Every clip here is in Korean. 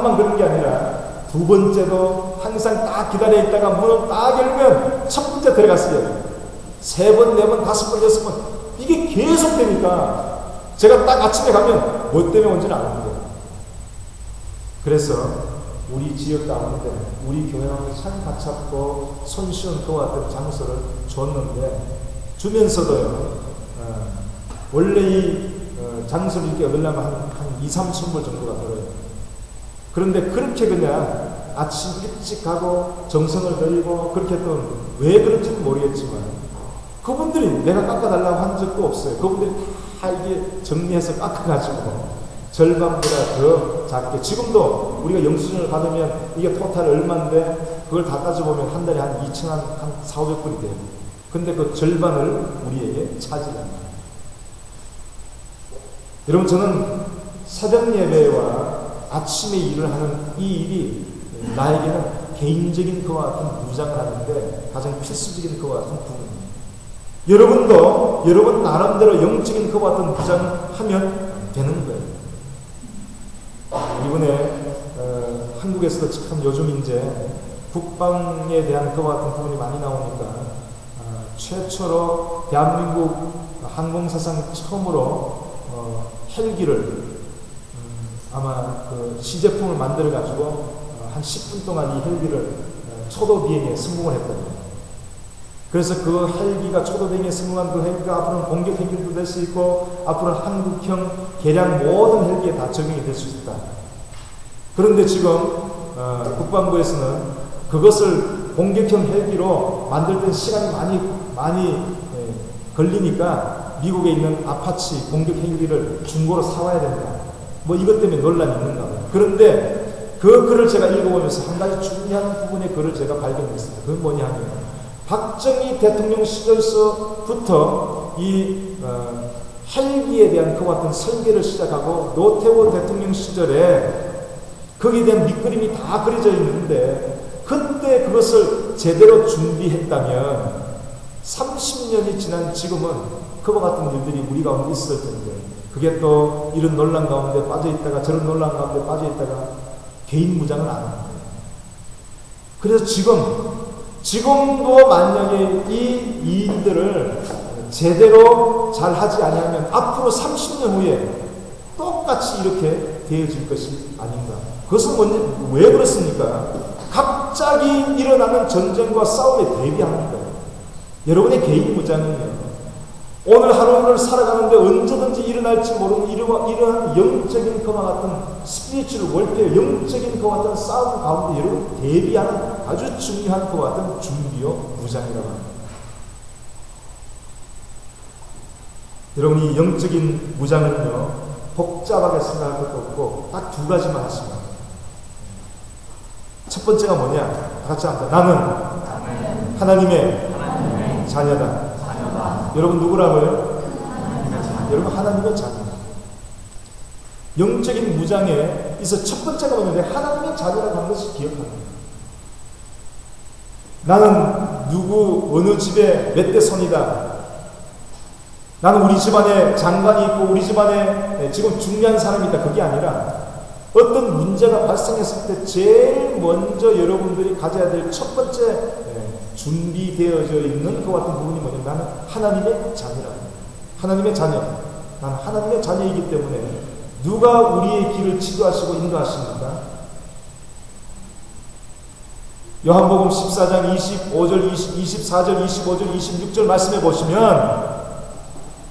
만 그런 게 아니라 두 번째도 항상 딱 기다려 있다가 문을 딱 열면 첫 번째 들어갔어요. 세 번, 네 번, 다섯 번, 여섯 번. 이게 계속 되니까 제가 딱 아침에 가면 뭐 때문에 온지는 아는데. 그래서 우리 지역 가운데 우리 교회하고 참 가깝고 손쉬운 그와 같은 장소를 줬는데 주면서도요. 원래 이 장소를 이렇게 얻으려면 한 2, 3천 불 정도가 들어요. 그런데 그렇게 그냥 아침 일찍 가고 정성을 들이고 그렇게 했던 왜 그런지는 모르겠지만 그분들이 내가 깎아달라고 한 적도 없어요. 그분들이 다 이게 정리해서 깎아가지고 절반보다 더 작게 지금도 우리가 영수증을 받으면 이게 토탈 얼마인데 그걸 다 따져보면 한 달에 한 2,000원, 한 4,500불이 돼요. 근데 그 절반을 우리에게 차지합니다. 여러분 저는 새벽 예배와 아침에 일을 하는 이 일이 나에게는 개인적인 그와 같은 무장을 하는데 가장 필수적인 그와 같은 부분입니다. 여러분도 여러분 나름대로 영적인 그와 같은 무장을 하면 되는 거예요. 이번에 한국에서도 참 요즘 이제 국방에 대한 그와 같은 부분이 많이 나오니까 최초로 대한민국 항공사상 처음으로 헬기를 아마 그 시제품을 만들어 가지고 한 10분 동안 이 헬기를 초도 비행에 성공을 했거든요. 그래서 그 헬기가 초도 비행에 성공한 그 헬기가 앞으로는 공격 헬기도 될 수 있고 앞으로는 한국형 개량 모든 헬기에 다 적용이 될 수 있다. 그런데 지금 국방부에서는 그것을 공격형 헬기로 만들 때 시간이 많이 걸리니까 미국에 있는 아파치 공격 헬기를 중고로 사와야 된다. 뭐 이것 때문에 논란이 있는가 봐요. 그런데 그 글을 제가 읽어보면서 한 가지 중요한 부분의 글을 제가 발견했습니다. 그건 뭐냐 하면 박정희 대통령 시절서부터 이 헬기에 대한 그와 같은 설계를 시작하고 노태우 대통령 시절에 거기에 대한 밑그림이 다 그려져 있는데 그때 그것을 제대로 준비했다면 30년이 지난 지금은 그와 같은 일들이 우리 가운데 있을 텐데 그게 또 이런 논란 가운데 빠져있다가 저런 논란 가운데 빠져있다가 개인 무장을 안 합니다. 그래서 지금도 만약에 이 일들을 제대로 잘 하지 않으면 앞으로 30년 후에 똑같이 이렇게 되어질 것이 아닌가. 그것은 왜 그렇습니까? 갑자기 일어나는 전쟁과 싸움에 대비하는 거예요. 여러분의 개인 무장은요. 오늘 하루를 살아가는데 언제든지 일어날지 모르는 이러한 영적인 그와 같은 스피리추얼 월페어, 영적인 그와 같은 싸움 가운데 여러분 대비하는 아주 중요한 그와 같은 준비요 무장이라고 합니다. 여러분 이 영적인 무장은요 복잡하게 생각할 것도 없고 딱 두 가지만 하시면 첫 번째가 뭐냐? 다 같이 합니다. 나는 하나님의 자녀다. 여러분 누구라고요? 여러분 하나님의 자녀. 영적인 무장에 있어 첫 번째가 뭐냐면 하나님의 자녀라고 하는 것을 기억합니다. 나는 누구 어느 집에 몇 대 손이다. 나는 우리 집안에 장관이 있고 우리 집안에 지금 중요한 사람이 있다. 그게 아니라 어떤 문제가 발생했을 때 제일 먼저 여러분들이 가져야 될 첫 번째 준비되어져 있는 그 같은 부분이 뭐냐면 나는 하나님의 자녀라고 합니다. 하나님의 자녀. 나는 하나님의 자녀이기 때문에 누가 우리의 길을 지도하시고 인도하십니까? 요한복음 14장 25절, 24절, 25절, 26절 말씀해 보시면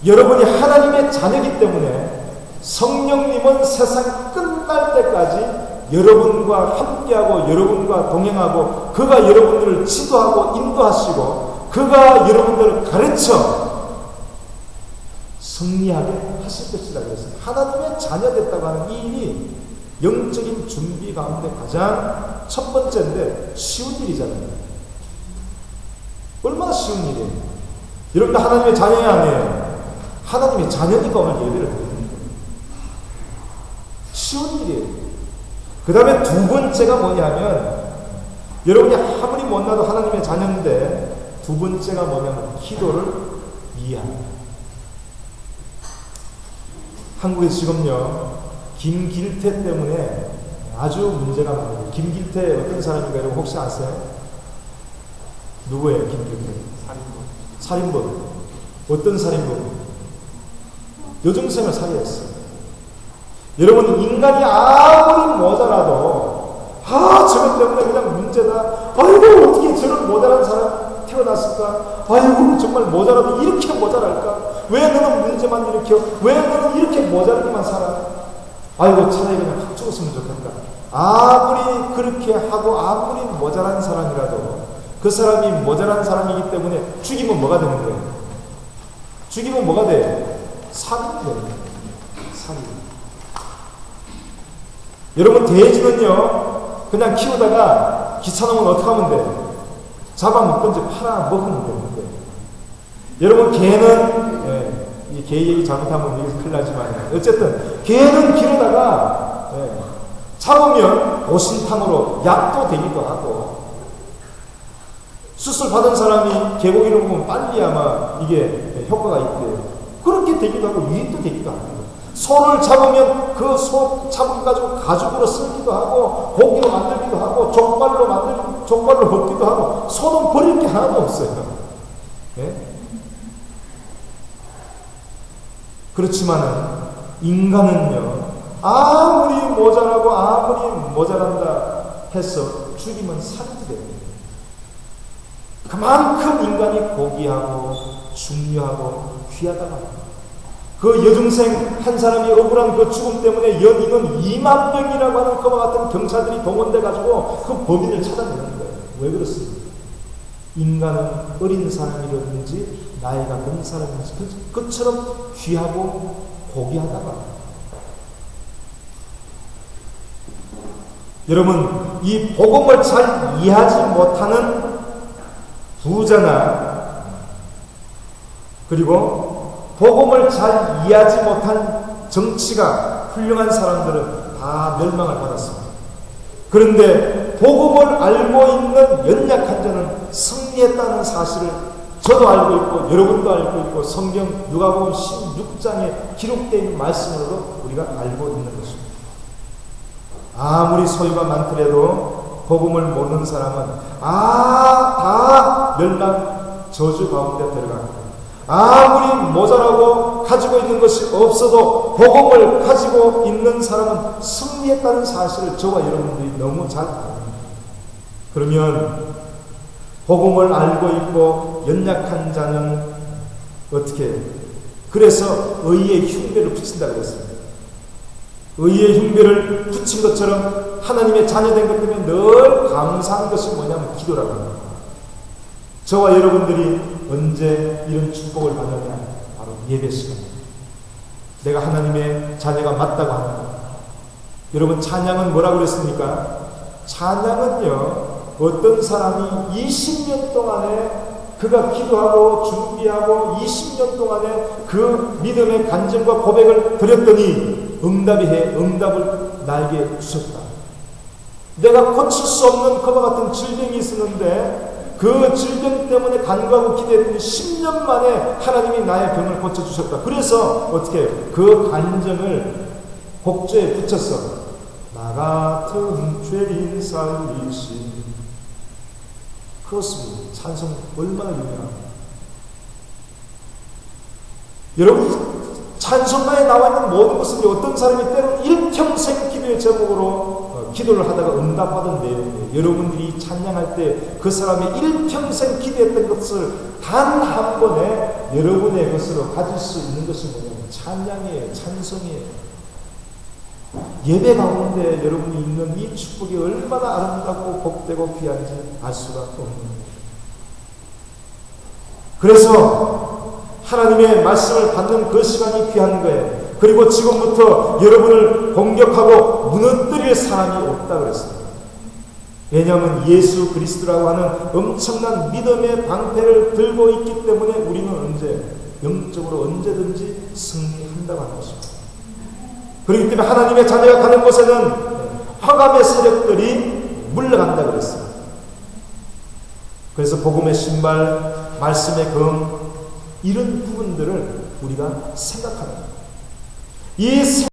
여러분이 하나님의 자녀이기 때문에 성령님은 세상 끝날 때까지 여러분과 함께하고 여러분과 동행하고 그가 여러분들을 지도하고 인도하시고 그가 여러분들을 가르쳐 승리하게 하실 것이라고 했습니다. 하나님의 자녀 됐다고 하는 이 일이 영적인 준비 가운데 가장 첫 번째인데 쉬운 일이잖아요. 얼마나 쉬운 일이에요. 여러분들 하나님의 자녀야 아니에요? 하나님의 자녀니까 오늘 예배를 드립니다. 쉬운 일이에요. 그 다음에 두 번째가 뭐냐면 여러분이 아무리 못나도 하나님의 자녀인데 두 번째가 뭐냐면 기도를 이해합니다. 한국에서 지금요 김길태 때문에 아주 문제가 많아요. 김길태 어떤 사람인가 여러분 혹시 아세요? 누구예요, 김길태? 살인범. 어떤 살인범? 여중생을 살해했어요. 여러분, 인간이 아무리 모자라도, 저것 때문에 그냥 문제다. 아이고, 어떻게 저런 모자란 사람 태어났을까? 아이고, 정말 모자라도 이렇게 모자랄까? 왜 너는 문제만 일으켜? 왜 너는 이렇게 모자라기만 살아? 아이고, 차라리 그냥 확 죽었으면 좋겠다. 아무리 그렇게 하고 아무리 모자란 사람이라도 그 사람이 모자란 사람이기 때문에 죽이면 뭐가 되는 거예요? 죽이면 뭐가 돼요? 살인이 되는 거예요. 살인. 여러분, 돼지는요, 그냥 키우다가 귀찮으면 어떻게 하면 돼요? 잡아먹든지 팔아먹으면 되는데, 여러분, 개는, 이 개 얘기 잘못하면 여기서 큰일 나지만, 어쨌든, 개는 기르다가, 잡으면 오신탕으로 약도 되기도 하고, 수술 받은 사람이 개고기를 먹으면 빨리 아마 이게 효과가 있대요. 그렇게 되기도 하고, 유익도 되기도 합니다. 소를 잡으면 그 소 잡은 가지고 가죽으로 쓰기도 하고, 고기로 만들기도 하고, 족발로 먹기도 하고, 소는 버릴 게 하나도 없어요. 예? 그렇지만은, 인간은요, 아무리 모자라고, 아무리 모자란다 해서 죽이면 살인이 됩니다. 그만큼 인간이 고귀하고, 중요하고, 귀하다고 합니다. 그 여중생 한 사람이 억울한 그 죽음 때문에 연인은 2만 명이라고 하는 그와 같은 경찰들이 동원돼가지고 그 범인을 찾아내는 거예요. 왜 그렇습니까? 인간은 어린 사람이라든지 나이가 든 사람이든지 그처럼 귀하고 고귀하다고 합니다. 여러분, 이 복음을 잘 이해하지 못하는 부자나 그리고 복음을 잘 이해하지 못한 정치가 훌륭한 사람들은 다 멸망을 받았습니다. 그런데 복음을 알고 있는 연약한 자는 승리했다는 사실을 저도 알고 있고 여러분도 알고 있고 성경 누가복음 16장에 기록되어 있는 말씀으로 우리가 알고 있는 것입니다. 아무리 소유가 많더라도 복음을 모르는 사람은 다 멸망 저주 가운데 들어갑니다. 아무리 모자라고 가지고 있는 것이 없어도 복음을 가지고 있는 사람은 승리했다는 사실을 저와 여러분들이 너무 잘 압니다. 그러면 복음을 알고 있고 연약한 자는 어떻게 해요? 그래서 의의 흉배를 붙인다고 했습니다. 의의 흉배를 붙인 것처럼 하나님의 자녀된 것 때문에 늘 감사한 것이 뭐냐면 기도라고 합니다. 저와 여러분들이 언제 이런 축복을 받느냐? 바로 예배 시간입니다. 내가 하나님의 자녀가 맞다고 하는 것. 여러분, 찬양은 뭐라고 그랬습니까? 찬양은요, 어떤 사람이 20년 동안에 그가 기도하고 준비하고 20년 동안에 그 믿음의 간증과 고백을 드렸더니 응답을 나에게 주셨다. 내가 고칠 수 없는 그와 같은 질병이 있었는데 그 질병 때문에 간구하고 기도했더니 10년 만에 하나님이 나의 병을 고쳐주셨다. 그래서 어떻게 그 간증을 곡조에 붙였어. 나 같은 죄인 살리시. 그렇습니다. 찬송 얼마나 유명합니다. 여러분, 찬송가에 나와 있는 모든 것은 어떤 사람이 때로는 일평생 기도의 제목으로 기도를 하다가 응답받은 내용이에요. 여러분들이 찬양할 때 그 사람이 일평생 기도했던 것을 단 한 번에 여러분의 것으로 가질 수 있는 것이 뭐냐면 찬양이에요. 찬송이에요. 예배 가운데 여러분이 있는 이 축복이 얼마나 아름답고 복되고 귀한지 알 수가 없는 거예요. 그래서 하나님의 말씀을 받는 그 시간이 귀한 거예요. 그리고 지금부터 여러분을 공격하고 무너뜨릴 사람이 없다 그랬습니다. 왜냐하면 예수 그리스도라고 하는 엄청난 믿음의 방패를 들고 있기 때문에 우리는 영적으로 언제든지 승리한다고 하는 것입니다. 그렇기 때문에 하나님의 자녀가 가는 곳에는 화감의 세력들이 물러간다 그랬습니다. 그래서 복음의 신발, 말씀의 금, 이런 부분들을 우리가 생각하는 거예요. 이